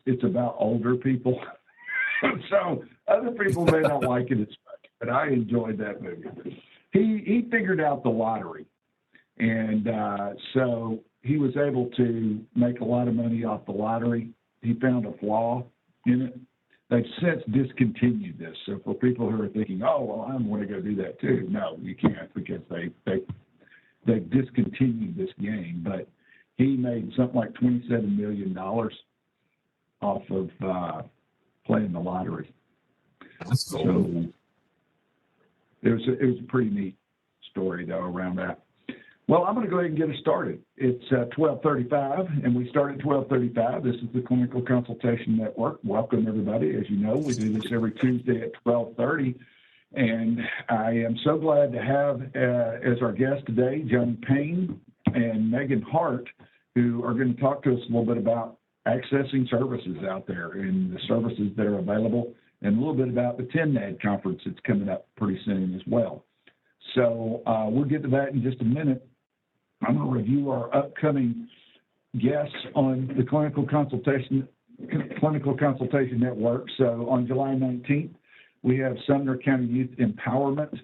it's about older people. So other people may not like it as much, but I enjoyed that movie. He figured out the lottery, and so he was able to make a lot of money off the lottery. He found a flaw in it. They've since discontinued this. So for people who are thinking, oh, well, I'm going to go do that too. No, you can't, because they've discontinued this game. But he made something like $27 million off of playing the lottery. That's cool. So it was a pretty neat story, though, around that. Well, I'm going to go ahead and get us started. It's 12:35, and we start at 12:35. This is the Clinical Consultation Network. Welcome, everybody. As you know, we do this every Tuesday at 12:30, and I am so glad to have as our guest today Johnny Payne and Megan Hart, who are going to talk to us a little bit about accessing services out there and the services that are available, and a little bit about the TNNAD conference that's coming up pretty soon as well. So we'll get to that in just a minute. I'm going to review our upcoming guests on the Clinical Consultation Network. So on July 19th, we have Sumner County Youth Empowerment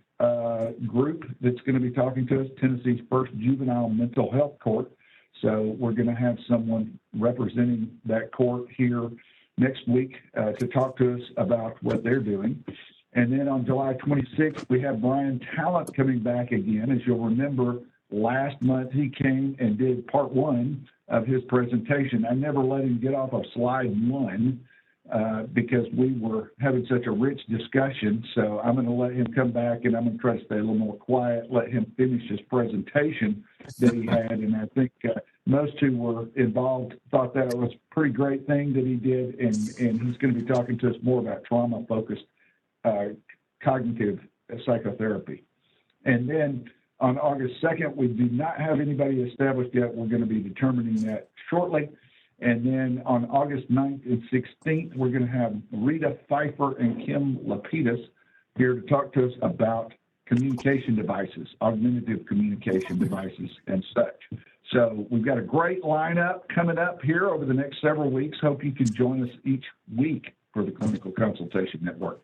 Group that's going to be talking to us, Tennessee's first juvenile mental health court. So we're going to have someone representing that court here next week to talk to us about what they're doing. And then on July 26th, we have Brian Talent coming back again. As you'll remember, last month he came and did part one of his presentation. I never let him get off of slide one because we were having such a rich discussion. So I'm going to let him come back, and I'm going to try to stay a little more quiet, let him finish his presentation that he had. And I think most who were involved thought that it was a pretty great thing that he did. And he's going to be talking to us more about trauma-focused cognitive psychotherapy. And then on August 2nd, we do not have anybody established yet. We're going to be determining that shortly. And then on August 9th and 16th, we're going to have Rita Pfeiffer and Kim Lapidus here to talk to us about communication devices, augmentative communication devices and such. So we've got a great lineup coming up here over the next several weeks. Hope you can join us each week for the Clinical Consultation Network.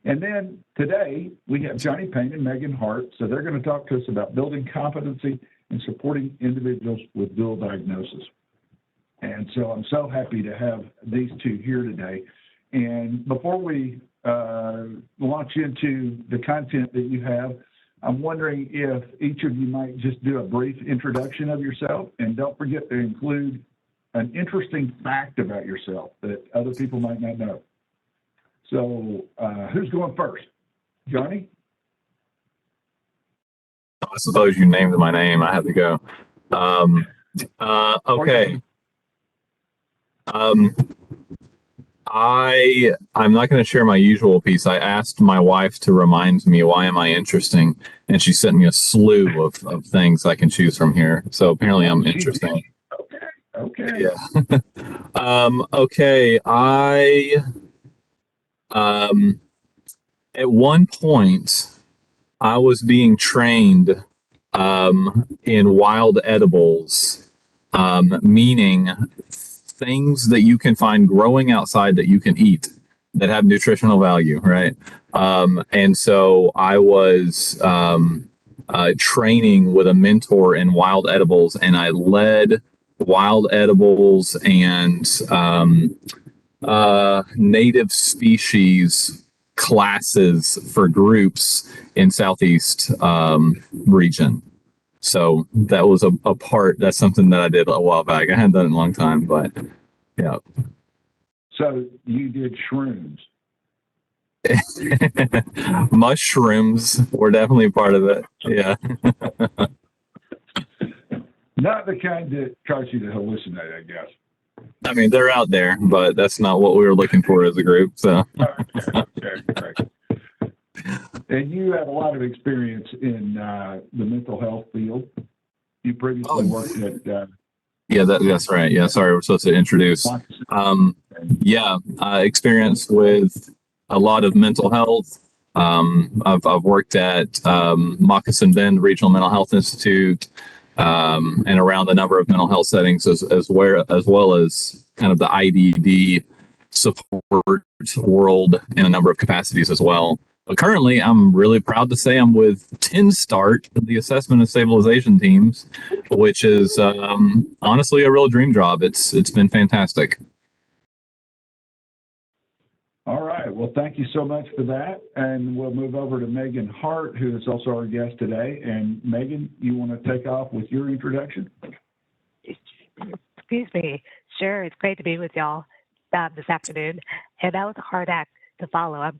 And then today, we have Johnny Payne and Megan Hart. So they're going to talk to us about building competency and supporting individuals with dual diagnosis. And so I'm so happy to have these two here today. And before we launch into the content that you have, I'm wondering if each of you might just do a brief introduction of yourself. And don't forget to include an interesting fact about yourself that other people might not know. So who's going first? Johnny? I suppose you named my name. I have to go. Okay. I'm not going to share my usual piece. I asked my wife to remind me why am I interesting, and she sent me a slew of things I can choose from here. So apparently I'm interesting. Okay. Yeah. Okay. At one point, I was being trained in wild edibles, meaning things that you can find growing outside that you can eat that have nutritional value, right? And so I was training with a mentor in wild edibles, and I led wild edibles and native species classes for groups in Southeast region. So that was a part, that's something that I did a while back. I hadn't done it in a long time, but yeah. So you did shrooms. Mushrooms were definitely part of it. Yeah. Not the kind that cause you to hallucinate, I guess. I mean, they're out there, but that's not what we were looking for as a group. So. Okay. And you have a lot of experience in the mental health field. You previously worked at... Yeah, that's right. Yeah, sorry, we're supposed to introduce. Experience with a lot of mental health. I've worked at Moccasin Bend Regional Mental Health Institute and around a number of mental health settings as well as kind of the IDD support world in a number of capacities as well. But currently, I'm really proud to say I'm with 10 Start, the assessment and stabilization teams, which is honestly a real dream job. It's been fantastic. All right. Well, thank you so much for that. And we'll move over to Megan Hart, who is also our guest today. And Megan, you want to take off with your introduction? Excuse me. Sure. It's great to be with y'all this afternoon. And that was a hard act to follow. I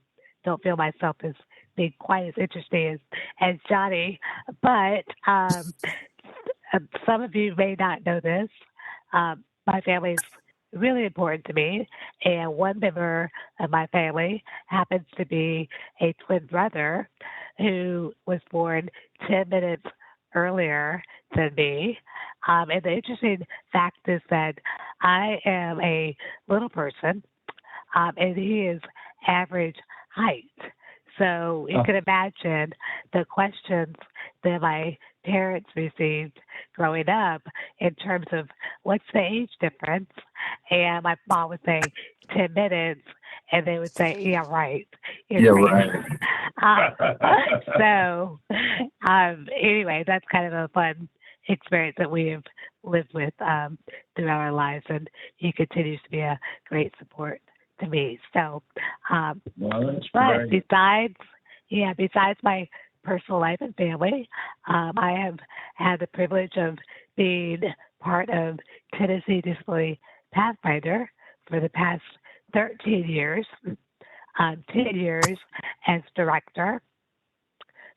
don't feel myself as being quite as interesting as Johnny. But some of you may not know this. My family is really important to me, and one member of my family happens to be a twin brother who was born 10 minutes earlier than me. And the interesting fact is that I am a little person, and he is average height. So you can imagine the questions that my parents received growing up in terms of what's the age difference. And my mom would say 10 minutes, and they would say, yeah, right. So anyway, that's kind of a fun experience that we have lived with throughout our lives. And he continues to be a great support to me. So, but besides my personal life and family, I have had the privilege of being part of Tennessee Disability Pathfinder for the past 13 years, 10 years as director.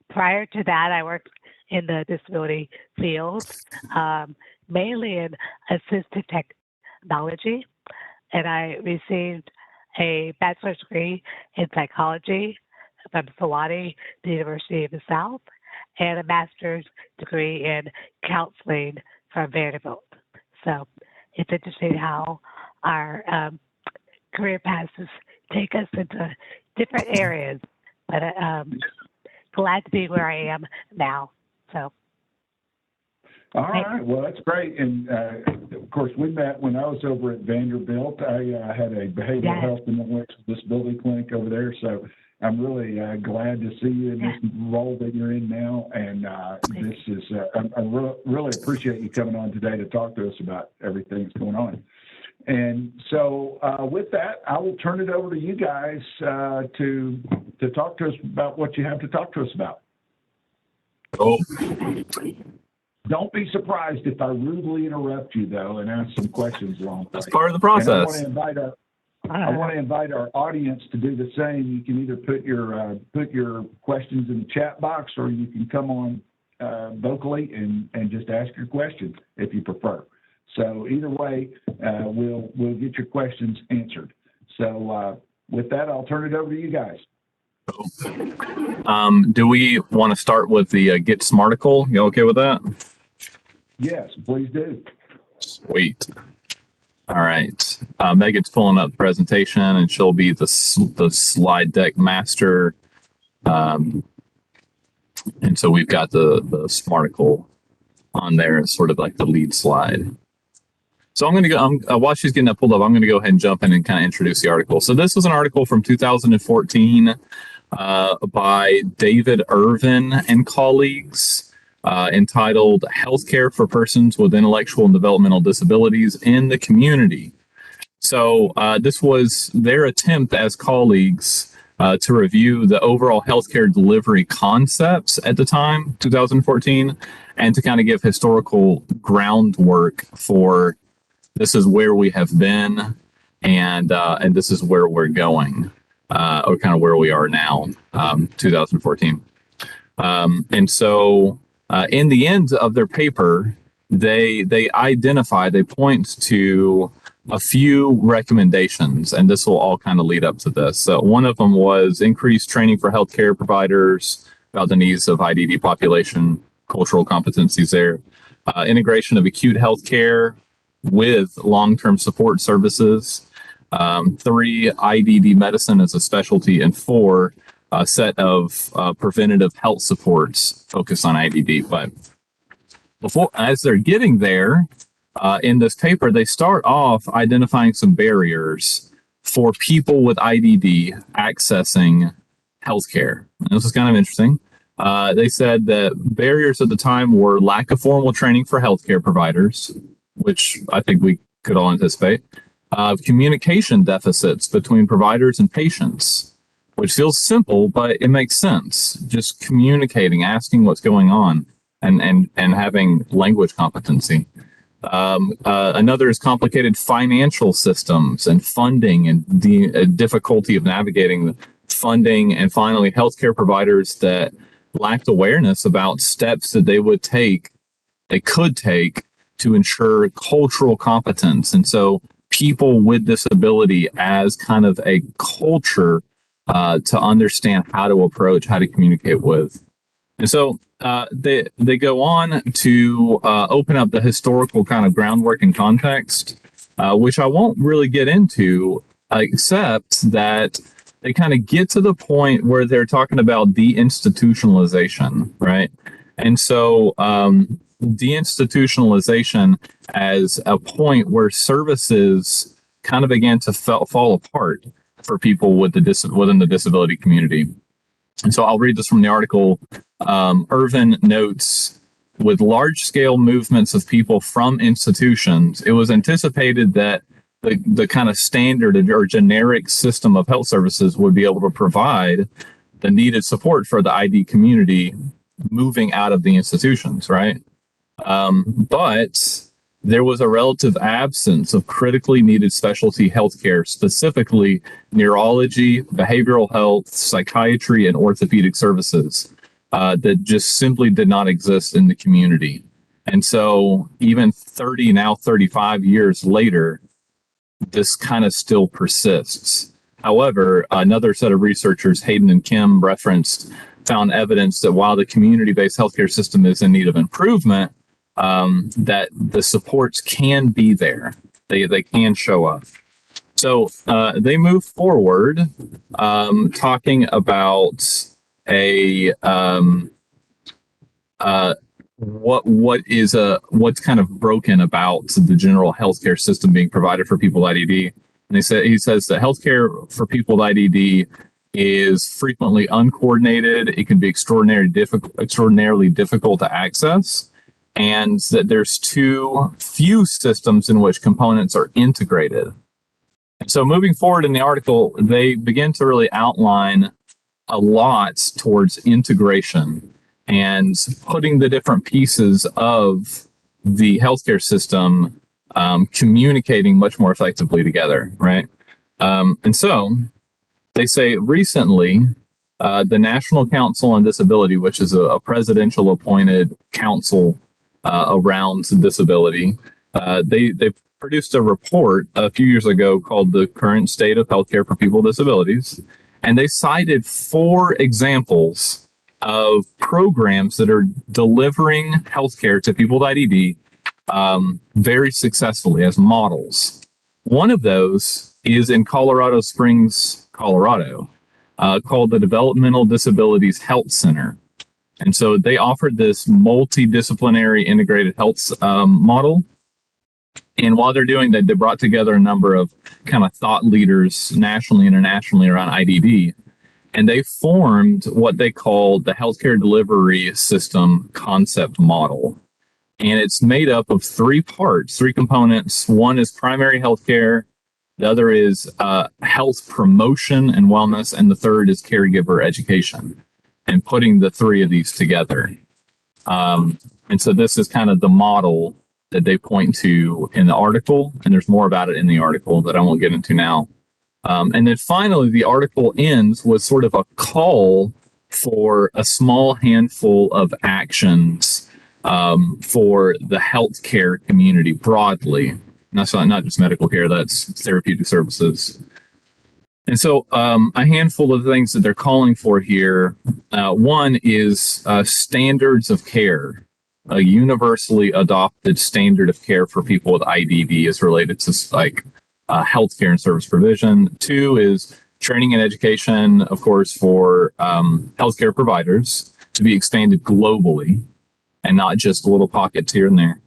Prior to that, I worked in the disability field, mainly in assistive technology, and I received a bachelor's degree in psychology from Sewanee, the University of the South, and a master's degree in counseling from Vanderbilt. So it's interesting how our career paths take us into different areas, but glad to be where I am now. So. All right. Well, that's great. And of course, we met when I was over at Vanderbilt. I had a behavioral health and intellectual disability clinic over there. So I'm really glad to see you in this role that you're in now. And this is, I really appreciate you coming on today to talk to us about everything that's going on. And so with that, I will turn it over to you guys to talk to us about what you have to talk to us about. Oh. Don't be surprised if I rudely interrupt you, though, and ask some questions along the way. That's part of the process. And I want to invite our audience to do the same. You can either put your questions in the chat box, or you can come on vocally and just ask your questions if you prefer. So either way, we'll get your questions answered. So with that, I'll turn it over to you guys. Do we want to start with the Get Smarticle? You okay with that? Yes, please do. Sweet. All right. Megan's pulling up the presentation, and she'll be the slide deck master. And so we've got the Smarticle on there as sort of like the lead slide. So I'm going to go, while she's getting that pulled up, I'm going to go ahead and jump in and kind of introduce the article. So this was an article from 2014 by David Irvin and colleagues entitled Healthcare for Persons with Intellectual and Developmental Disabilities in the Community. So this was their attempt as colleagues to review the overall healthcare delivery concepts at the time, 2014, and to kind of give historical groundwork for this is where we have been, and this is where we're going, or kind of where we are now, 2014. And so in the end of their paper, they point to a few recommendations, and this will all kind of lead up to this. So one of them was increased training for healthcare providers about the needs of IDD population, cultural competencies there, integration of acute healthcare with long-term support services, 3, IDD medicine as a specialty, and 4, a set of preventative health supports focused on IDD. But as they're getting there, in this paper, they start off identifying some barriers for people with IDD accessing healthcare. And this is kind of interesting. They said that barriers at the time were lack of formal training for healthcare providers, which I think we could all anticipate, communication deficits between providers and patients, which feels simple, but it makes sense. Just communicating, asking what's going on, and having language competency. Another is complicated financial systems and funding and the difficulty of navigating the funding. And finally, healthcare providers that lacked awareness about steps that they could take to ensure cultural competence. And so people with disability as kind of a culture to understand how to approach, how to communicate with. And so they go on to open up the historical kind of groundwork and context, which I won't really get into, except that they kind of get to the point where they're talking about deinstitutionalization, right? And so deinstitutionalization as a point where services kind of began to fall apart for people with within the disability community. And so I'll read this from the article. Irvin notes, with large-scale movements of people from institutions, it was anticipated that the kind of standard or generic system of health services would be able to provide the needed support for the ID community moving out of the institutions, right? But there was a relative absence of critically needed specialty healthcare, specifically neurology, behavioral health, psychiatry, and orthopedic services that just simply did not exist in the community. And so even 35 years later, this kind of still persists. However, another set of researchers, Hayden and Kim referenced, found evidence that while the community-based healthcare system is in need of improvement, that the supports can be there. They can show up. So they move forward talking about what's kind of broken about the general healthcare system being provided for people with IDD. And he says that healthcare for people with IDD is frequently uncoordinated. It can be extraordinarily difficult to access, and that there's too few systems in which components are integrated. And so moving forward in the article, they begin to really outline a lot towards integration and putting the different pieces of the healthcare system communicating much more effectively together, right? And so they say recently, the National Council on Disability, which is a presidential appointed council around disability, they produced a report a few years ago called The Current State of Healthcare for People with Disabilities. And they cited 4 examples of programs that are delivering healthcare to people with IDD very successfully as models. One of those is in Colorado Springs, Colorado, called the Developmental Disabilities Health Center. And so they offered this multidisciplinary integrated health model. And while they're doing that, they brought together a number of kind of thought leaders nationally, internationally around IDD. And they formed what they called the Healthcare Delivery System Concept Model. And it's made up of 3 parts, 3 components. One is primary healthcare. The other is health promotion and wellness. And the third is caregiver education. And putting the 3 of these together. And so this is kind of the model that they point to in the article. And there's more about it in the article that I won't get into now. And then finally, the article ends with sort of a call for a small handful of actions for the healthcare community broadly. And that's not just medical care, that's therapeutic services. And so a handful of things that they're calling for here. One is standards of care. A universally adopted standard of care for people with IDD is related to like healthcare and service provision. 2 is training and education, of course, for healthcare providers to be expanded globally and not just little pockets here and there.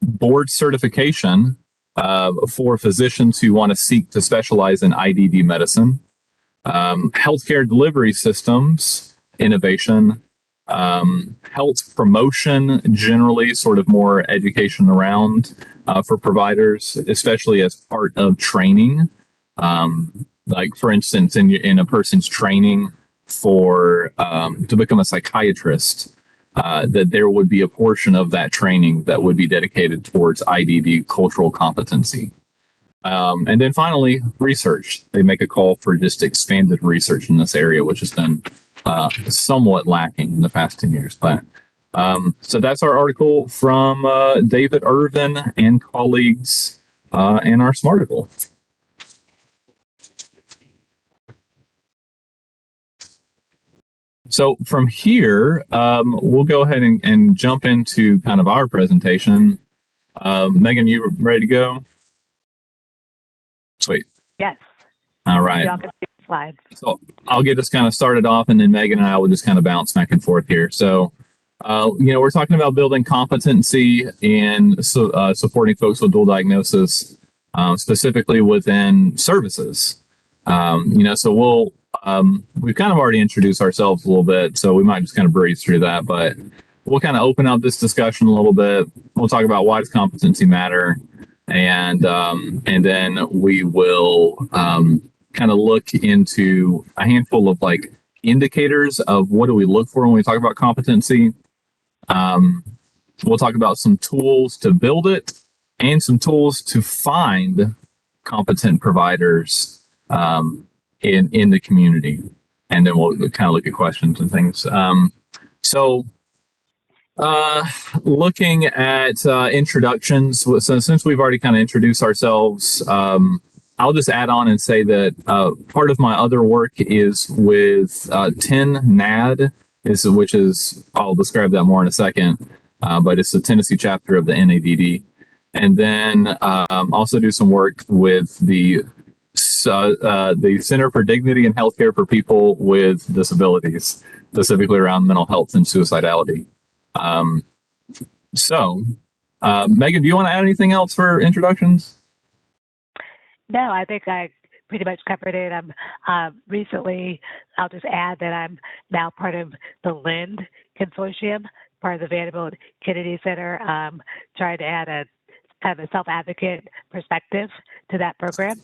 Board certification for physicians who want to seek to specialize in IDD medicine, healthcare delivery systems, innovation, health promotion, generally sort of more education around for providers, especially as part of training. Like for instance, in a person's training for to become a psychiatrist, that there would be a portion of that training that would be dedicated towards IDD cultural competency. And then finally, research. They make a call for just expanded research in this area, which has been somewhat lacking in the past 10 years. But so that's our article from David Irvin and colleagues in our Smarticle. So from here, we'll go ahead and jump into kind of our presentation. Megan, you ready to go? Sweet. Yes. All right. Y'all can see the slides. So I'll get us kind of started off, and then Megan and I will just kind of bounce back and forth here. So, we're talking about building competency in supporting folks with dual diagnosis, specifically within services. So we've kind of already introduced ourselves a little bit, so we might just kind of breeze through that, but we'll kind of open up this discussion a little bit. We'll talk about why does competency matter, and then we will kind of look into a handful of like indicators of what do we look for when we talk about competency. We'll talk about some tools to build it and some tools to find competent providers in the community, and then we'll kind of look at questions and things. Looking at introductions, so since we've already kind of introduced ourselves, I'll just add on and say that part of my other work is with TEN-NAD, which is, I'll describe that more in a second, but it's the Tennessee chapter of the NADD. And then also do some work with the Center for Dignity and Healthcare for People with Disabilities, specifically around mental health and suicidality. Megan, do you want to add anything else for introductions? No, I think I pretty much covered it. Recently, I'll just add that I'm now part of the LIND consortium, part of the Vanderbilt Kennedy Center, trying to add a kind of a self-advocate perspective to that program.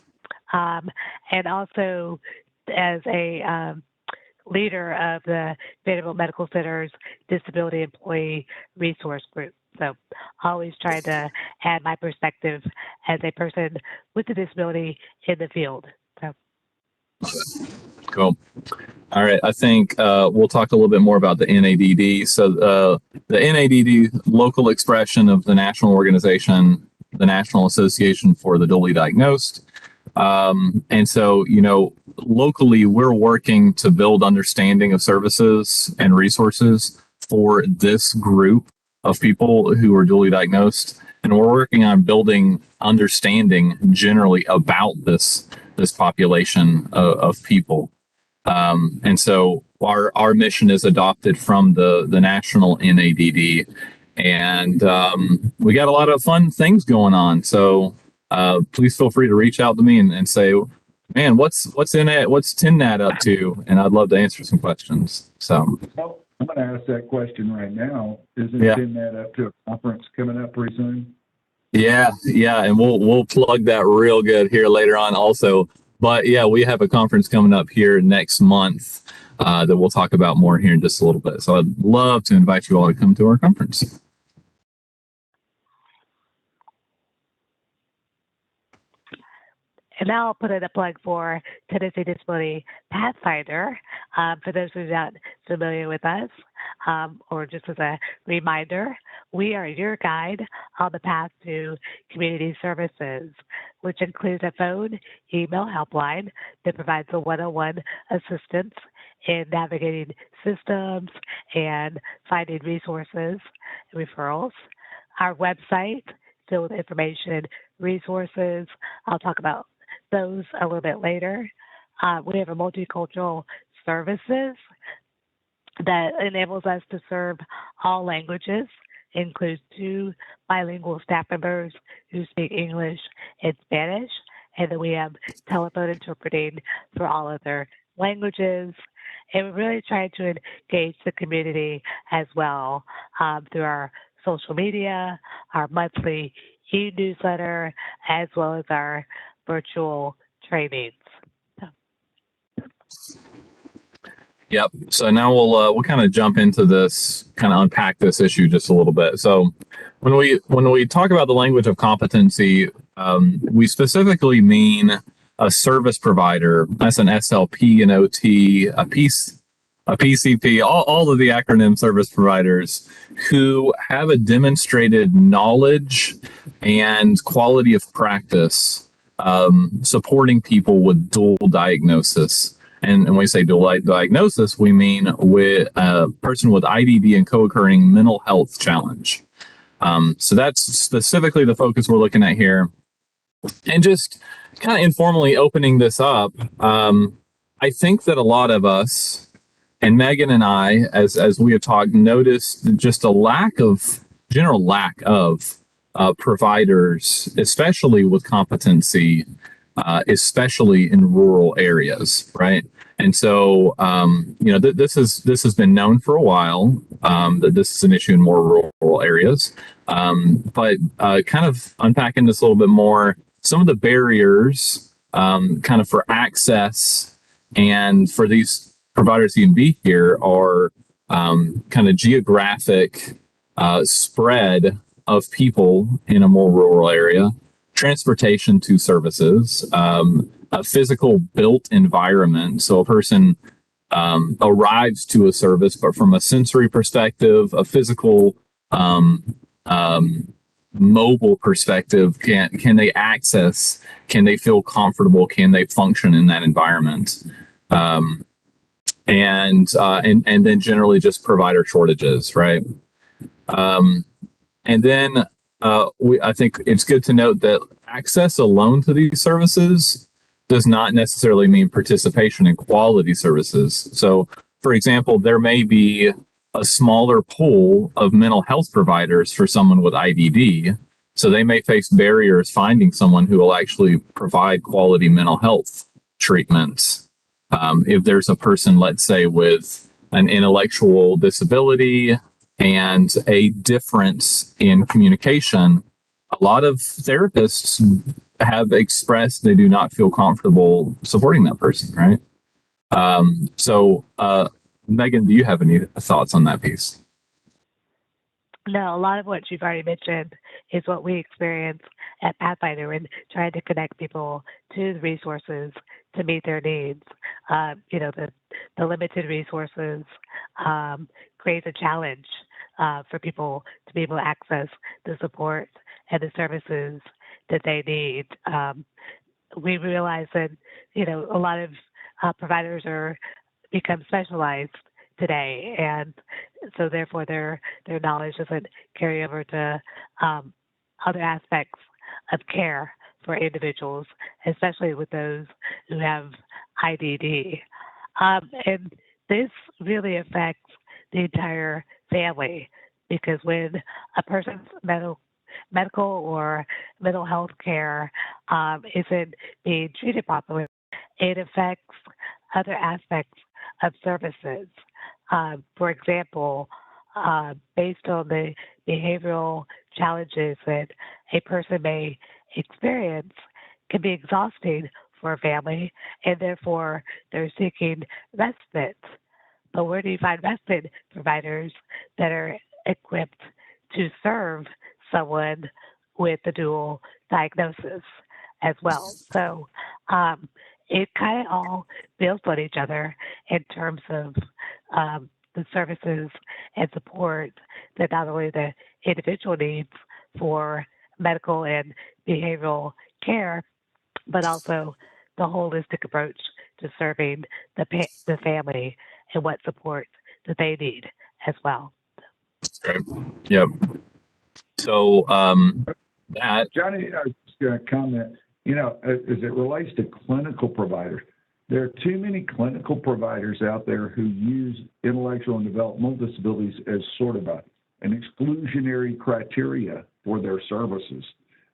And also as a leader of the Vanderbilt Medical Center's Disability Employee Resource Group. So always trying to add my perspective as a person with a disability in the field. So. Cool. All right. I think we'll talk a little bit more about the NADD. So the NADD, local expression of the national organization, the National Association for the Dually Diagnosed. And so, locally, we're working to build understanding of services and resources for this group of people who are dually diagnosed. And we're working on building understanding generally about this population of people. And so our mission is adopted from the national NADD. And we got a lot of fun things going on. So please feel free to reach out to me and say, man, what's in it? What's TEN-NAD up to? And I'd love to answer some questions. So Well, I'm going to ask that question right now. Isn't TEN-NAD up to a conference coming up pretty soon? Yeah, and we'll plug that real good here later on also. But yeah, we have a conference coming up here next month that we'll talk about more here in just a little bit. So I'd love to invite you all to come to our conference. And now I'll put in a plug for Tennessee Disability Pathfinder. For those who are not familiar with us, or just as a reminder, we are your guide on the path to community services, which includes a phone, email helpline that provides a one-on-one assistance in navigating systems and finding resources and referrals. Our website filled with information and resources. I'll talk about those a little bit later. We have a multicultural services that enables us to serve all languages includes 2 bilingual staff members who speak English and Spanish, and then we have telephone interpreting for all other languages. And we're really trying to engage the community as well through our social media, our monthly e-newsletter, as well as our virtual trainings. Yep. So now we'll kind of jump into this, kind of unpack this issue just a little bit. So when we talk about the language of competency, we specifically mean a service provider. That's an SLP, an OT, a PCP, all of the acronym service providers who have a demonstrated knowledge and quality of practice supporting people with dual diagnosis. And when we say dual diagnosis, we mean with a person with IDD and co-occurring mental health challenge. So that's specifically the focus we're looking at here. And just kind of informally opening this up, I think that a lot of us, and Megan and I, as we have talked, noticed just a general lack of providers, especially with competency, especially in rural areas, right? And so, this has been known for a while that this is an issue in more rural areas. But kind of unpacking this a little bit more, some of the barriers, kind of for access and for these providers to even be here are kind of geographic spread of people in a more rural area, transportation to services, a physical built environment. So a person arrives to a service, but from a sensory perspective, a physical mobile perspective, can they access, can they feel comfortable, can they function in that environment? And then generally just provider shortages, right? And then I think it's good to note that access alone to these services does not necessarily mean participation in quality services. So, for example, there may be a smaller pool of mental health providers for someone with IDD. So they may face barriers finding someone who will actually provide quality mental health treatments. If there's a person, let's say, with an intellectual disability and a difference in communication, a lot of therapists have expressed they do not feel comfortable supporting that person, right? So, Megan, do you have any thoughts on that piece? No, a lot of what you've already mentioned is what we experience at Pathfinder and trying to connect people to the resources to meet their needs. The limited resources creates a challenge for people to be able to access the support and the services that they need. We realize that, a lot of providers become specialized today, and so therefore their knowledge doesn't carry over to other aspects of care for individuals, especially with those who have IDD. And this really affects the entire family, because when a person's medical or mental health care isn't being treated properly, it affects other aspects of services. For example, based on the behavioral challenges that a person may experience, can be exhausting for a family, and therefore they're seeking respite. But where do you find respite providers that are equipped to serve someone with a dual diagnosis as well? So it kind of all builds on each other in terms of the services and support that not only the individual needs for medical and behavioral care, but also the holistic approach to serving the family and what support that they need as well. Okay. Yep. So that Johnny, I was just going to comment, as it relates to clinical providers, there are too many clinical providers out there who use intellectual and developmental disabilities as sort of a an exclusionary criteria for their services,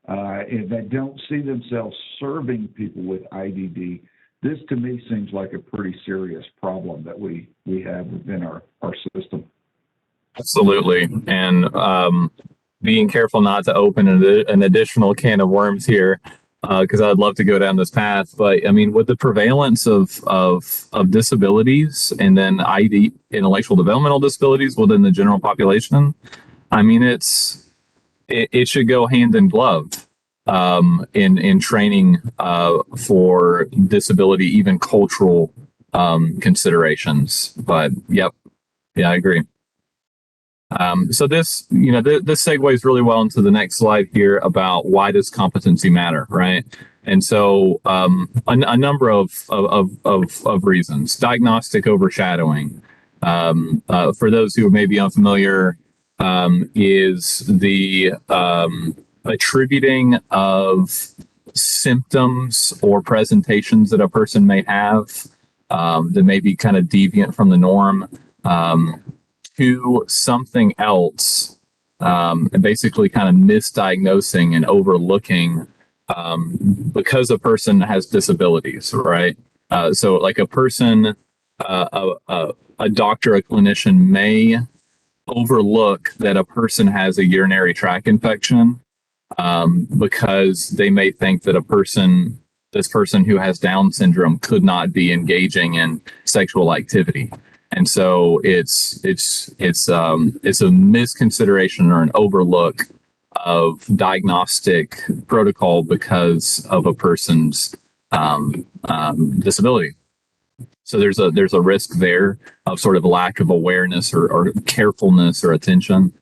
and that don't see themselves serving people with IDD, this to me seems like a pretty serious problem that we have within our system. Absolutely. And being careful not to open an additional can of worms here, because I'd love to go down this path. But I mean, with the prevalence of disabilities and then intellectual developmental disabilities within the general population, I mean, it should go hand in glove in training for disability, even cultural considerations. But yep, yeah, I agree. So this, this segues really well into the next slide here about why does competency matter, right? And so a number of reasons. Diagnostic overshadowing. For those who may be unfamiliar, is the attributing of symptoms or presentations that a person may have that may be kind of deviant from the norm. To something else, and basically kind of misdiagnosing and overlooking because a person has disabilities, right? So, like a person, a doctor, a clinician may overlook that a person has a urinary tract infection because they may think that this person who has Down syndrome could not be engaging in sexual activity. And so it's a misconsideration or an overlook of diagnostic protocol because of a person's disability. So there's a risk there of sort of lack of awareness or carefulness or attention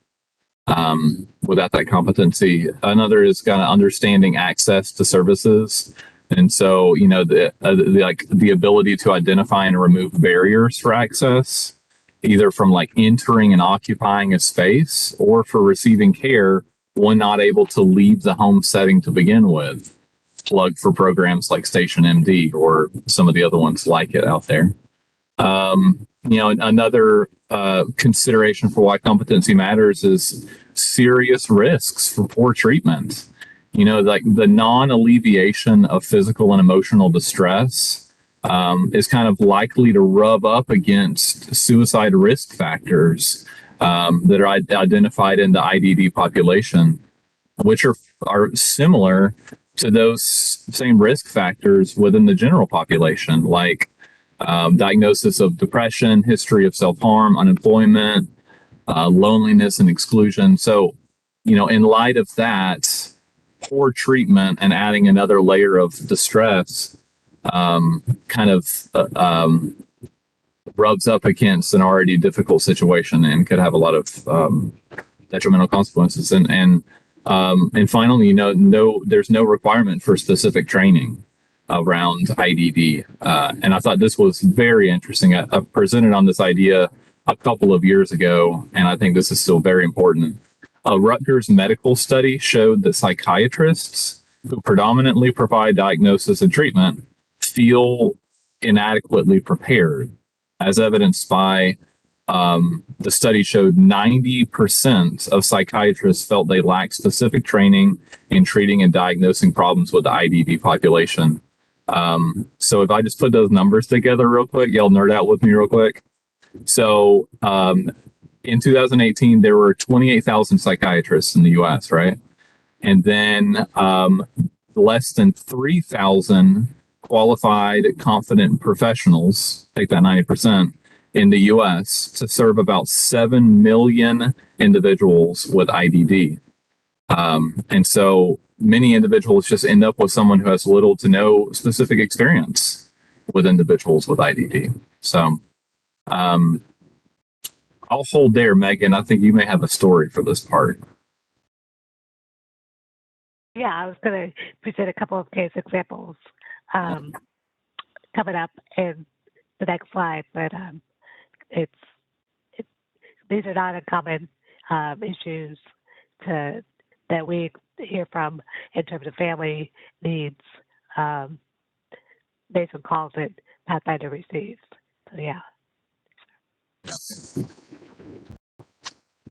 without that competency. Another is kind of understanding access to services. And so, the ability to identify and remove barriers for access, either from like entering and occupying a space or for receiving care when not able to leave the home setting to begin with. Plug for programs like Station MD or some of the other ones like it out there. Another consideration for why competency matters is serious risks for poor treatment. Like the non-alleviation of physical and emotional distress is kind of likely to rub up against suicide risk factors that are identified in the IDD population, which are similar to those same risk factors within the general population, like diagnosis of depression, history of self-harm, unemployment, loneliness, and exclusion. So, in light of that, poor treatment and adding another layer of distress kind of rubs up against an already difficult situation and could have a lot of detrimental consequences. And finally, there's no requirement for specific training around IDD. And I thought this was very interesting. I presented on this idea a couple of years ago, and I think this is still very important. A Rutgers medical study showed that psychiatrists who predominantly provide diagnosis and treatment feel inadequately prepared, as evidenced by the study showed 90% of psychiatrists felt they lacked specific training in treating and diagnosing problems with the IDD population. So if I just put those numbers together real quick, y'all nerd out with me real quick. So in 2018, there were 28,000 psychiatrists in the US, right? And then less than 3,000 qualified, confident professionals, take that 90%, in the US to serve about 7 million individuals with IDD. And so many individuals just end up with someone who has little to no specific experience with individuals with IDD. So I'll hold there, Megan. I think you may have a story for this part. Yeah, I was going to present a couple of case examples coming up in the next slide, but these are not uncommon issues that we hear from in terms of family needs based on calls that Pathfinder receives. So yeah.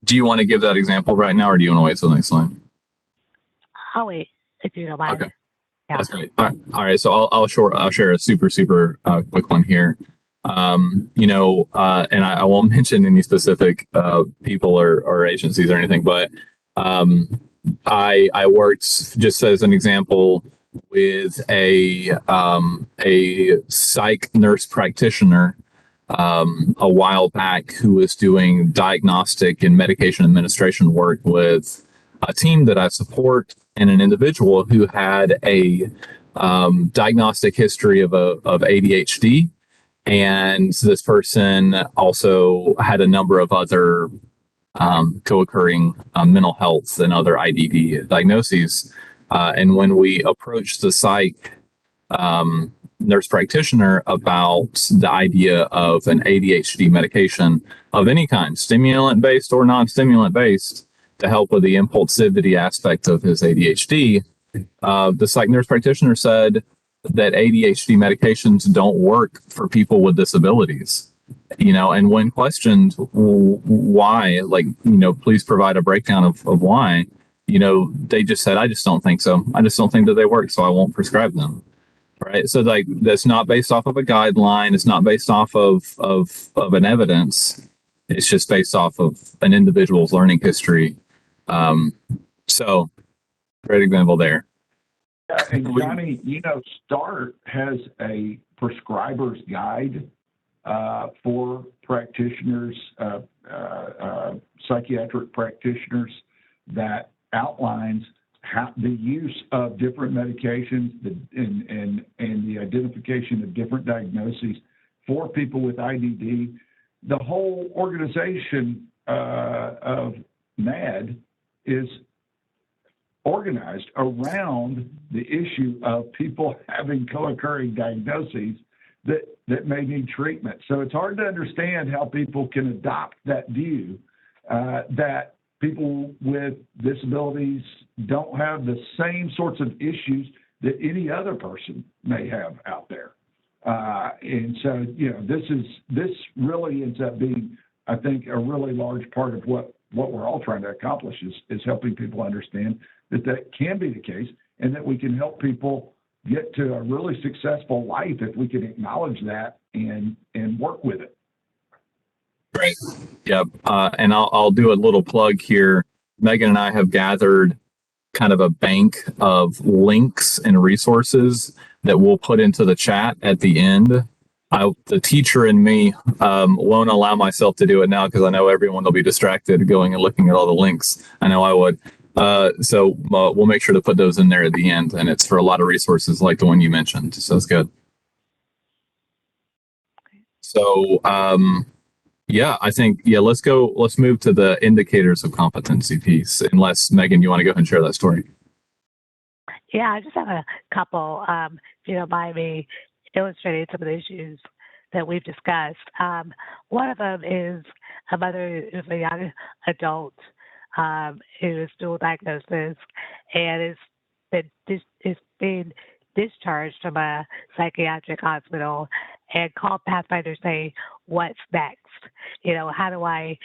Do you want to give that example right now, or do you want to wait till the next line? I'll wait if you don't mind. Okay, Yeah. that's great. All right. So I'll share a super quick one here. And I won't mention any specific people or agencies or anything, but I worked, just as an example, with a psych nurse practitioner a while back who was doing diagnostic and medication administration work with a team that I support and an individual who had a diagnostic history of ADHD. And this person also had a number of other co-occurring mental health and other IDD diagnoses. And when we approached the psych nurse practitioner about the idea of an ADHD medication of any kind, stimulant based or non stimulant based, to help with the impulsivity aspect of his ADHD, the psych nurse practitioner said that ADHD medications don't work for people with disabilities. And when questioned why, please provide a breakdown of why, they just said, I just don't think so. I just don't think that they work, so I won't prescribe them. Right. So that's not based off of a guideline. It's not based off of an evidence. It's just based off of an individual's learning history. So great example there. And Johnny, START has a prescriber's guide for practitioners, psychiatric practitioners, that outlines the use of different medications and the identification of different diagnoses for people with IDD. The whole organization of NAD is organized around the issue of people having co-occurring diagnoses that may need treatment. So it's hard to understand how people can adopt that view that people with disabilities don't have the same sorts of issues that any other person may have out there. And so, this really ends up being, I think, a really large part of what we're all trying to accomplish is helping people understand that can be the case, and that we can help people get to a really successful life if we can acknowledge that and work with it. Right. Yep. And I'll do a little plug here. Megan and I have gathered kind of a bank of links and resources that we'll put into the chat at the end. The teacher in me won't allow myself to do it now because I know everyone will be distracted going and looking at all the links. I know I would. So we'll make sure to put those in there at the end, and it's for a lot of resources like the one you mentioned. So it's good. So I think let's move to the indicators of competency piece. Unless Megan, you want to go ahead and share that story. Yeah, I just have a couple, if you don't mind me illustrating some of the issues that we've discussed. One of them is a mother who's a young adult who is dual diagnosis and is being discharged from a psychiatric hospital, and called Pathfinder saying, what's next? How do I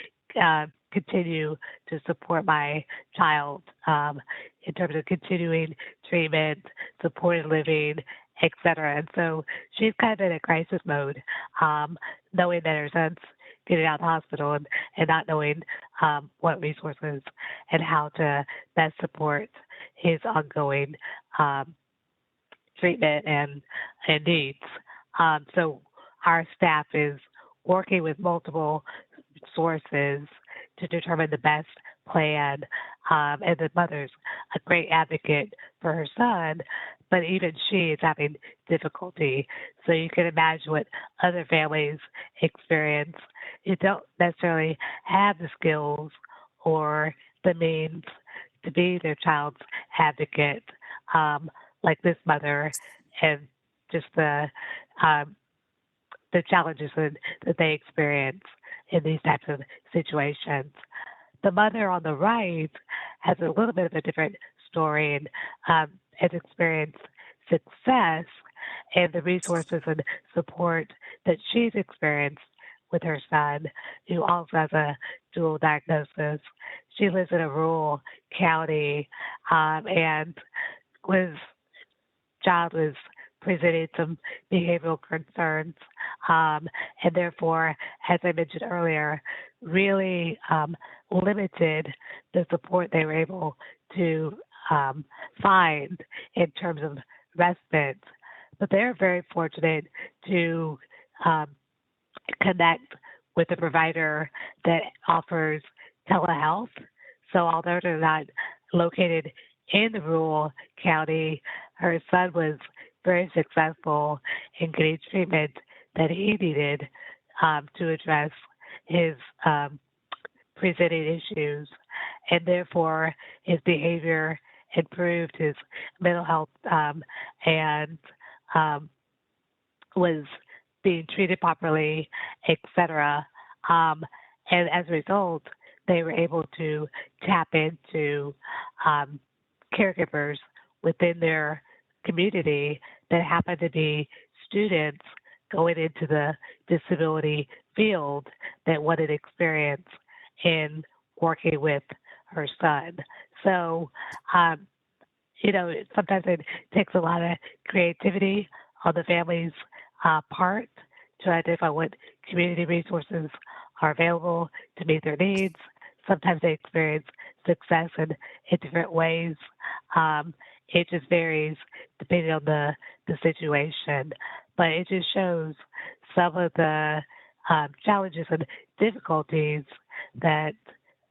continue to support my child in terms of continuing treatment, supported living, et cetera. And so she's kind of in a crisis mode, knowing that her son's getting out of the hospital and not knowing what resources and how to best support his ongoing treatment and needs. So our staff is working with multiple sources to determine the best plan. And the mother's a great advocate for her son, but even she is having difficulty. So you can imagine what other families experience. You don't necessarily have the skills or the means to be their child's advocate, like this mother, and just the challenges that they experience in these types of situations. The mother on the right has a little bit of a different story and has experienced success, and the resources and support that she's experienced with her son, who also has a dual diagnosis. She lives in a rural county, and was child was presenting some behavioral concerns, and therefore, as I mentioned earlier, really limited the support they were able to find in terms of respite. But they're very fortunate to connect with a provider that offers telehealth. So although they're not located in the rural county, her son was very successful in getting treatment that he needed to address his presenting issues, and therefore his behavior improved, his mental health, and was being treated properly, etc. And as a result, they were able to tap into caregivers within their community that happened to be students going into the disability field that wanted experience in working with her son. So, sometimes it takes a lot of creativity on the family's part to identify what community resources are available to meet their needs. Sometimes they experience success in different ways. It just varies depending on the situation. But it just shows some of the challenges and difficulties that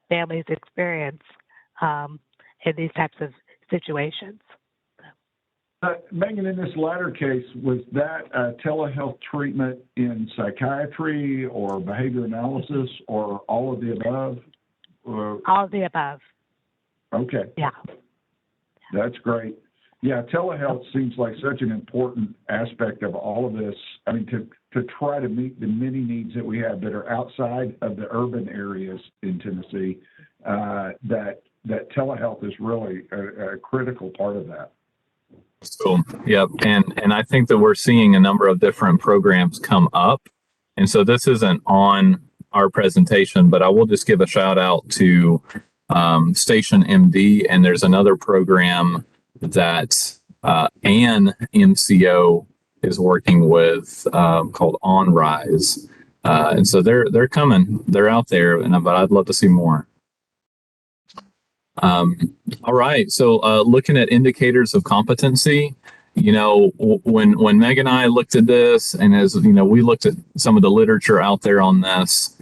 families experience in these types of situations. Megan, in this latter case, was that telehealth treatment in psychiatry or behavior analysis or all of the above? All of the above. Okay. Yeah. That's great. Yeah, telehealth seems like such an important aspect of all of this. I mean, to try to meet the many needs that we have that are outside of the urban areas in Tennessee, that telehealth is really a critical part of that. So, yep. And I think that we're seeing a number of different programs come up. And so this isn't on our presentation, but I will just give a shout out to Station MD. And there's another program that Ann MCO is working with called On Rise. And so they're coming, they're out there, but I'd love to see more. All right. So looking at indicators of competency, when Meg and I looked at this, and as we looked at some of the literature out there on this,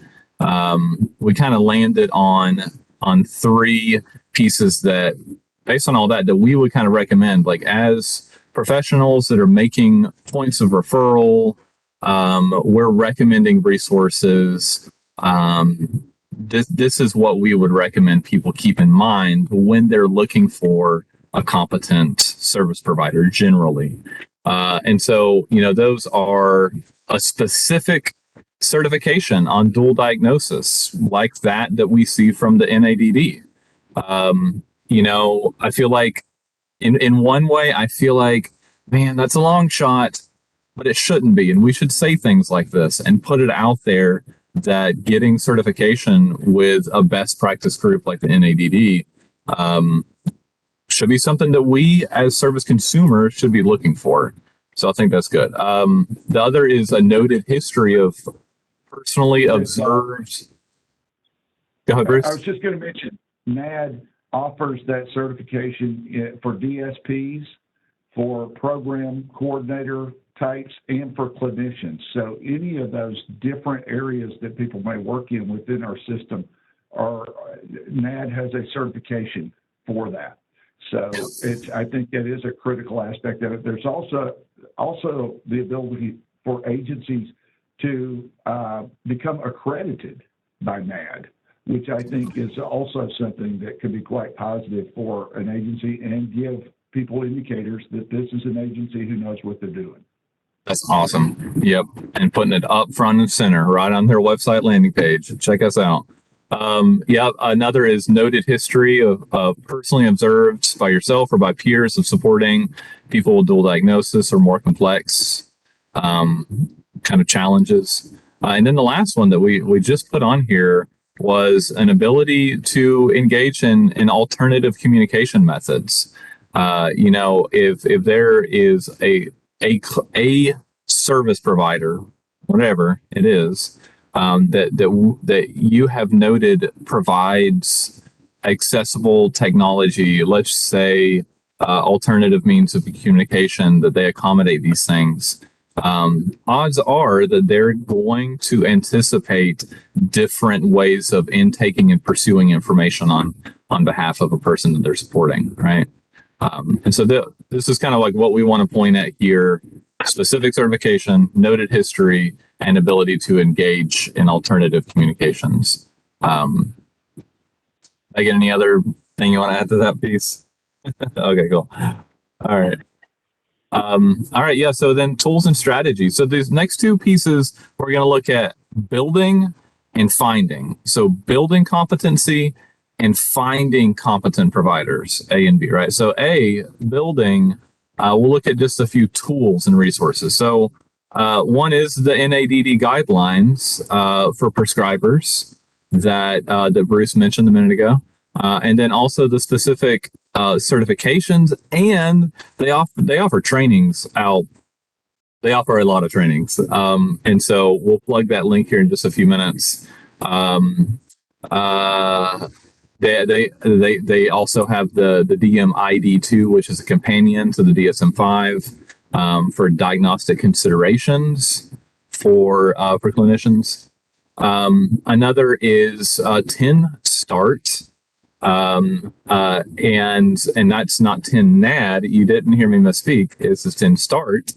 we kind of landed on three pieces that, based on all that we would kind of recommend, like as professionals that are making points of referral, we're recommending resources. This is what we would recommend people keep in mind when they're looking for a competent service provider generally. And so, those are a specific certification on dual diagnosis, like that we see from the NADD. I feel like in one way, I feel like, man, that's a long shot, but it shouldn't be. And we should say things like this and put it out there that getting certification with a best practice group like the NADD should be something that we as service consumers should be looking for. So I think that's good. The other is a noted history of personally observed. Go ahead, Bruce. I was just going to mention, NAD offers that certification for DSPs, for program coordinator types, and for clinicians. So any of those different areas that people may work in within our system, NAD has a certification for that. So I think that is a critical aspect of it. There's also the ability for agencies to become accredited by NAD, which I think is also something that could be quite positive for an agency and give people indicators that this is an agency who knows what they're doing. That's awesome. Yep. And putting it up front and center right on their website landing page. Check us out. Another is noted history of personally observed by yourself or by peers of supporting people with dual diagnosis or more complex kind of challenges. And then the last one that we just put on here was an ability to engage in alternative communication methods. If there is a service provider, whatever it is, that you have noted provides accessible technology, let's say alternative means of communication, that they accommodate these things, odds are that they're going to anticipate different ways of intaking and pursuing information on behalf of a person that they're supporting, right? And so this is kind of like what we want to point at here: specific certification, noted history, and ability to engage in alternative communications. Megan, any other thing you want to add to that piece? Okay, cool. All right. All right, yeah. So then tools and strategies. So these next two pieces, we're going to look at building and finding. So building competency and finding competent providers, A and B, right? So A, building, we'll look at just a few tools and resources. So one is the NADD guidelines for prescribers that Bruce mentioned a minute ago. And then also the specific certifications, and they offer trainings out. They offer a lot of trainings, and so we'll plug that link here in just a few minutes. They also have the DMID2, which is a companion to the DSM-5 for diagnostic considerations for clinicians. Another is 10 START. And that's not 10 NAD. You didn't hear me misspeak. It's just 10 START,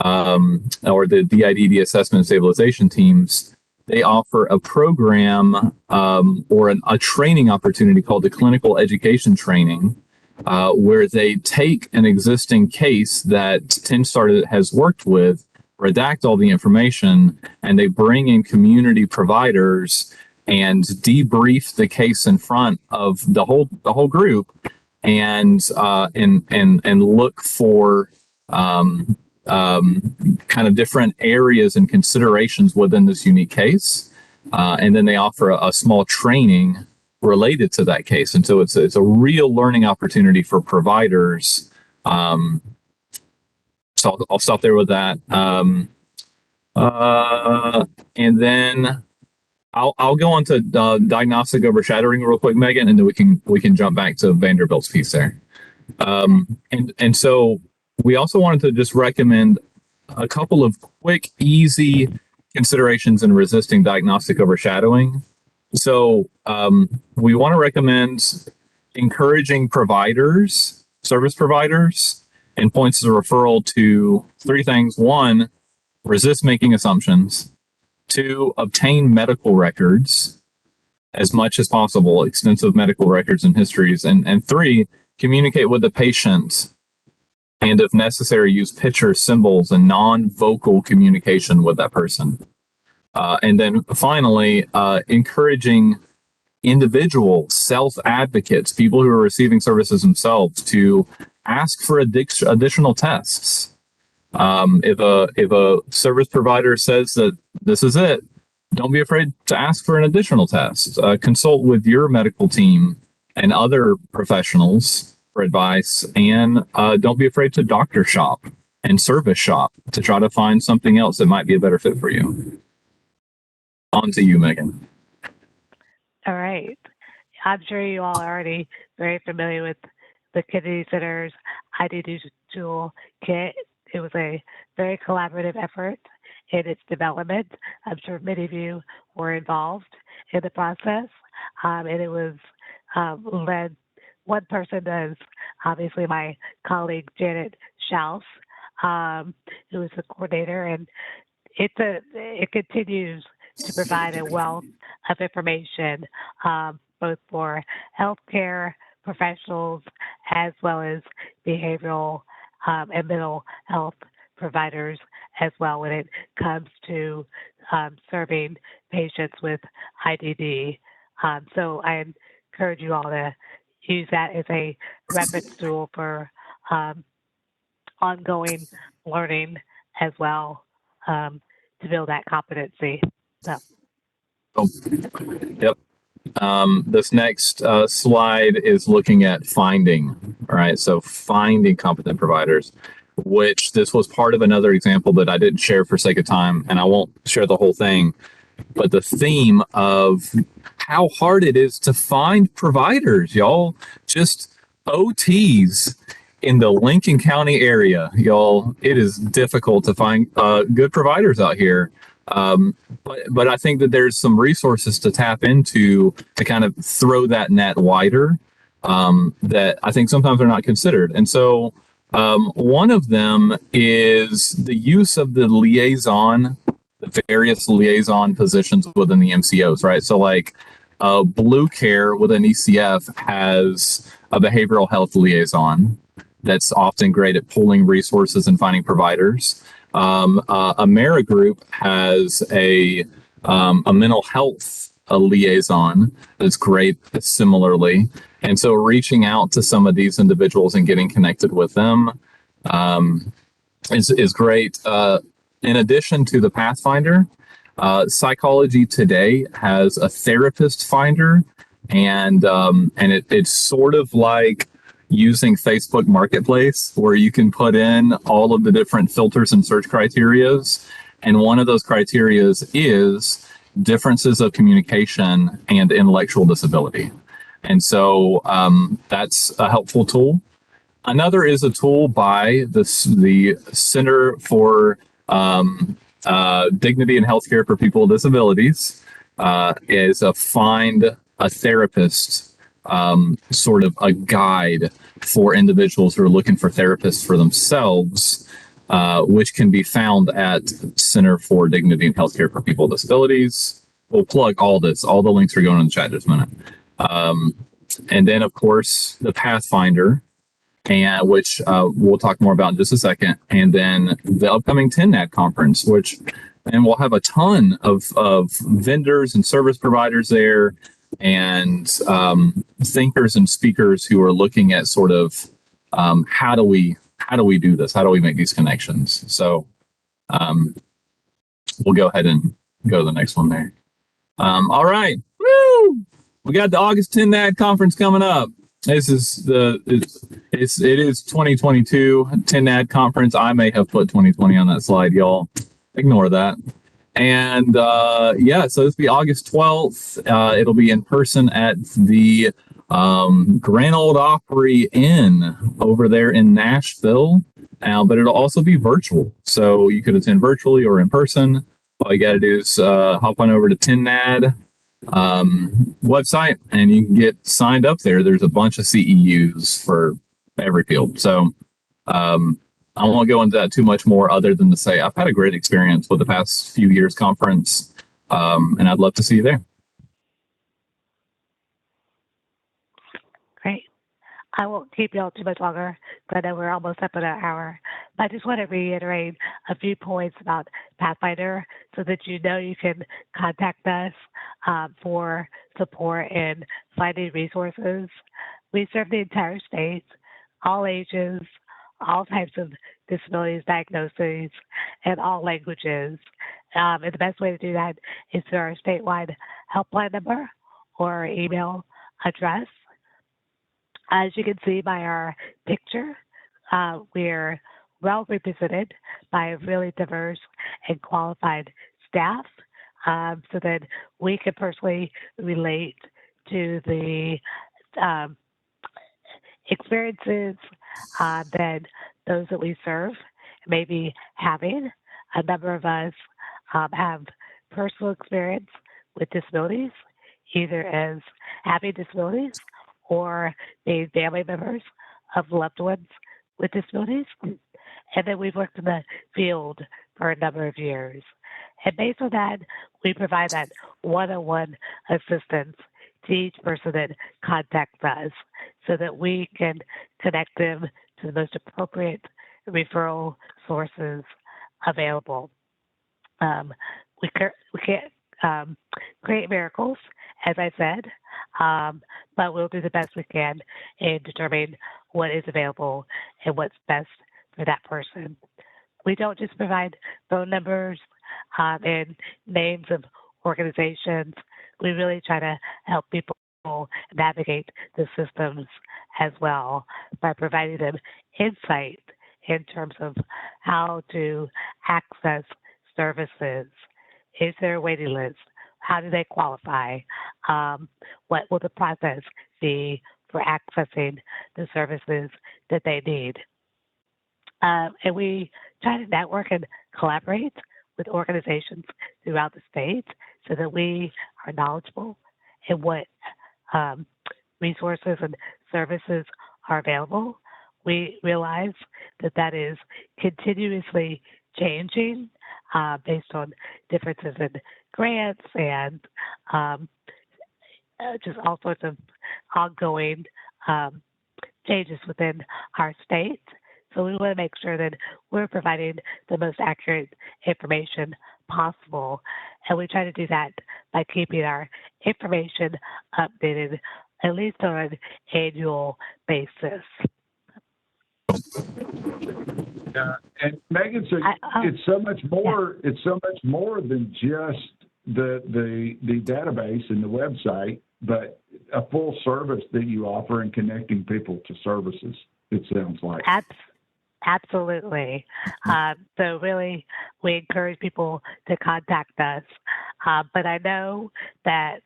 or the DIDD assessment and stabilization teams. They offer a program or a training opportunity called the clinical education training, where they take an existing case that 10 START has worked with, redact all the information, and they bring in community providers and debrief the case in front of the whole group, and look for kind of different areas and considerations within this unique case, and then they offer a small training related to that case, and so it's a real learning opportunity for providers. So I'll stop there with that, and then I'll go on to diagnostic overshadowing real quick, Megan, and then we can jump back to Vanderbilt's piece there. And so we also wanted to just recommend a couple of quick, easy considerations in resisting diagnostic overshadowing. So we want to recommend encouraging providers, service providers, and points of referral to three things. One, resist making assumptions. Two, obtain medical records as much as possible, extensive medical records and histories. And three, communicate with the patient, and if necessary, use pictures, symbols, and non-vocal communication with that person. And then finally, encouraging individual self-advocates, people who are receiving services themselves, to ask for additional tests. If a service provider says that this is it, don't be afraid to ask for an additional test. Consult with your medical team and other professionals for advice, and don't be afraid to doctor shop and service shop to try to find something else that might be a better fit for you. On to you, Megan. All right. I'm sure you all are already very familiar with the Kidney Center's IDD tool kit. It was a very collaborative effort in its development. I'm sure many of you were involved in the process, and it was led. One person was obviously my colleague Janet Schaus, who was the coordinator, and it continues to provide a wealth of information, both for healthcare professionals as well as behavioral and mental health providers as well when it comes to serving patients with IDD. So I encourage you all to use that as a reference tool for ongoing learning as well, to build that competency. So. Oh, yep. This next slide is looking at finding, all right? So finding competent providers, which this was part of another example that I didn't share for sake of time, and I won't share the whole thing, but the theme of how hard it is to find providers, y'all. Just OTs in the Lincoln County area, y'all. It is difficult to find good providers out here. But I think that there's some resources to tap into to kind of throw that net wider, that I think sometimes are not considered. And so one of them is the use of the various liaison positions within the MCOs, right? So like Blue Care within ECF has a behavioral health liaison that's often great at pulling resources and finding providers. AmeriGroup has a mental health liaison that's great similarly. And so reaching out to some of these individuals and getting connected with them is great. In addition to the Pathfinder, Psychology Today has a therapist finder, and it's sort of like using Facebook Marketplace, where you can put in all of the different filters and search criterias, and one of those criterias is differences of communication and intellectual disability, and so that's a helpful tool. Another is a tool by the Center for Dignity and Healthcare for People with Disabilities, is a find a therapist, sort of a guide for individuals who are looking for therapists for themselves, which can be found at Center for Dignity and Healthcare for People with Disabilities. We'll plug all this. All the links are going in the chat in just a minute. And then, of course, the Pathfinder, and which we'll talk more about in just a second, and then the upcoming 10NAD conference, and we'll have a ton of vendors and service providers there, and thinkers and speakers who are looking at sort of how do we do this? How do we make these connections? So we'll go ahead and go to the next one there. All right, woo! We got the August 10NAD conference coming up. This is it is 2022 10NAD conference. I may have put 2020 on that slide, y'all. Ignore that. And yeah, so this will be August 12th. It'll be in person at the Grand Ole Opry Inn over there in Nashville. But it'll also be virtual. So you could attend virtually or in person. All you got to do is hop on over to 10NAD website and you can get signed up there. There's a bunch of CEUs for every field. So I won't go into that too much more other than to say I've had a great experience with the past few years conference, and I'd love to see you there. Great. I won't keep y'all too much longer because I know we're almost up at an hour. But I just want to reiterate a few points about Pathfinder so that you know you can contact us for support in finding resources. We serve the entire state, all ages, all types of disabilities, diagnoses, and all languages. And the best way to do that is through our statewide helpline number or our email address. As you can see by our picture, we're well represented by a really diverse and qualified staff, so that we can personally relate to the experiences that those that we serve may be having. A number of us have personal experience with disabilities, either as having disabilities or being family members of loved ones with disabilities. And then we've worked in the field for a number of years. And based on that, we provide that one-on-one assistance to each person that contacts us so that we can connect them to the most appropriate referral sources available. We can't create miracles, as I said, but we'll do the best we can in determining what is available and what's best for that person. We don't just provide phone numbers and names of organizations. we really try to help people navigate the systems as well by providing them insight in terms of how to access services. Is there a waiting list? How do they qualify? What will the process be for accessing the services that they need? And we try to network and collaborate with organizations throughout the state so that we are knowledgeable in what resources and services are available. We realize that that is continuously changing based on differences in grants and just all sorts of ongoing changes within our state. So we want to make sure that we're providing the most accurate information possible. And we try to do that by keeping our information updated at least on an annual basis. Yeah, and Megan, so it's so much more. Yeah. It's so much more than just the database and the website, but a full service that you offer in connecting people to services. It sounds like. Absolutely. So really, we encourage people to contact us. But I know that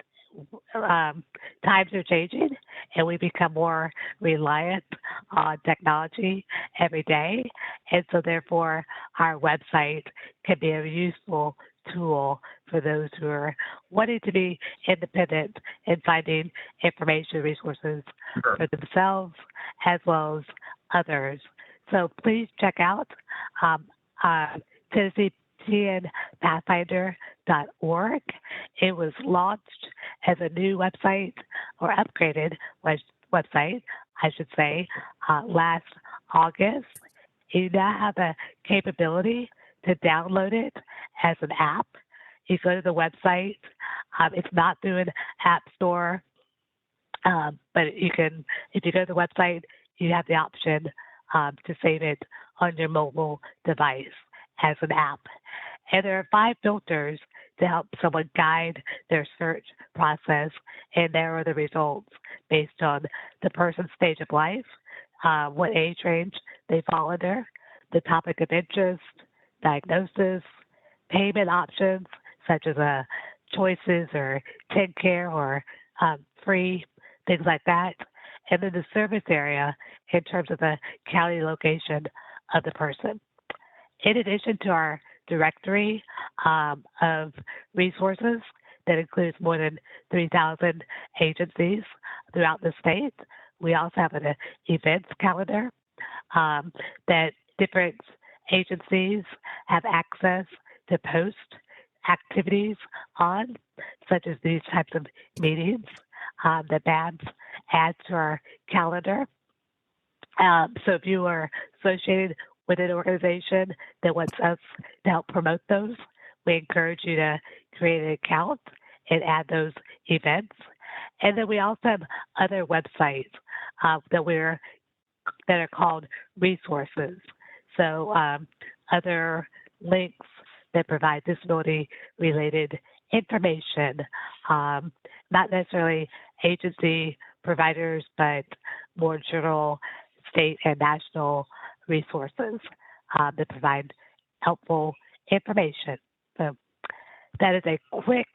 times are changing and we become more reliant on technology every day. And so therefore, our website can be a useful tool for those who are wanting to be independent in finding information resources for themselves as well as others. So please check out TennesseePNPathfinder.org. It was launched as a new website, or upgraded website, I should say, last August. You now have the capability to download it as an app. You go to the website. It's not through an app store, but you can, if you go to the website, you have the option to save it on your mobile device as an app. And there are 5 filters to help someone guide their search process and narrow the results based on the person's stage of life, what age range they fall under, the topic of interest, diagnosis, payment options such as choices or TennCare or free, things like that, and then the service area in terms of the county location of the person. In addition to our directory of resources that includes more than 3,000 agencies throughout the state, we also have an events calendar that different agencies have access to post activities on, such as these types of meetings that BABS adds to our calendar. So if you are associated with an organization that wants us to help promote those, we encourage you to create an account and add those events. And then we also have other websites that are called resources. So other links that provide disability-related information, not necessarily agency providers, but more general state and national resources that provide helpful information. So that is a quick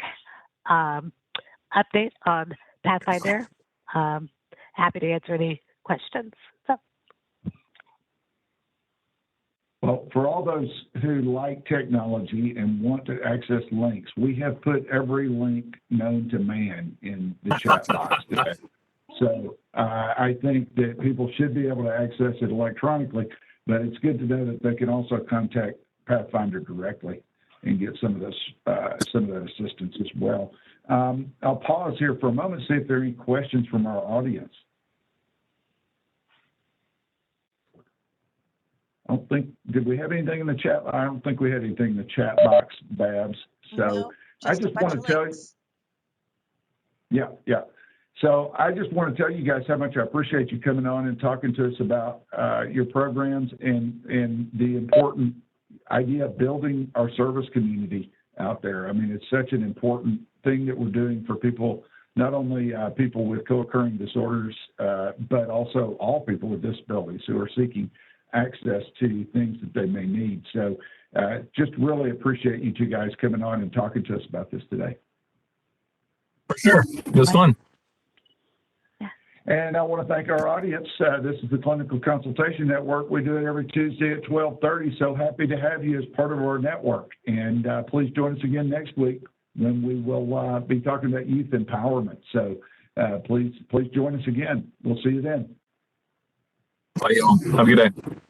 update on Pathfinder. Happy to answer any questions. So. Well, for all those who like technology and want to access links, we have put every link known to man in the chat box today. So I think that people should be able to access it electronically, but it's good to know that they can also contact Pathfinder directly and get some of that assistance as well. I'll pause here for a moment, see if there are any questions from our audience. I don't think, did we have anything in the chat? I don't think we had anything in the chat box, Babs. So no, I just want to tell you, yeah. So I just want to tell you guys how much I appreciate you coming on and talking to us about your programs and the important idea of building our service community out there. I mean, it's such an important thing that we're doing for people, not only people with co-occurring disorders, but also all people with disabilities who are seeking access to things that they may need. So just really appreciate you two guys coming on and talking to us about this today. For sure. It was fun. And I want to thank our audience. This is the Clinical Consultation Network. We do it every Tuesday at 12:30. So happy to have you as part of our network. And please join us again next week when we will be talking about youth empowerment. So please join us again. We'll see you then. Bye, y'all. Have a good day.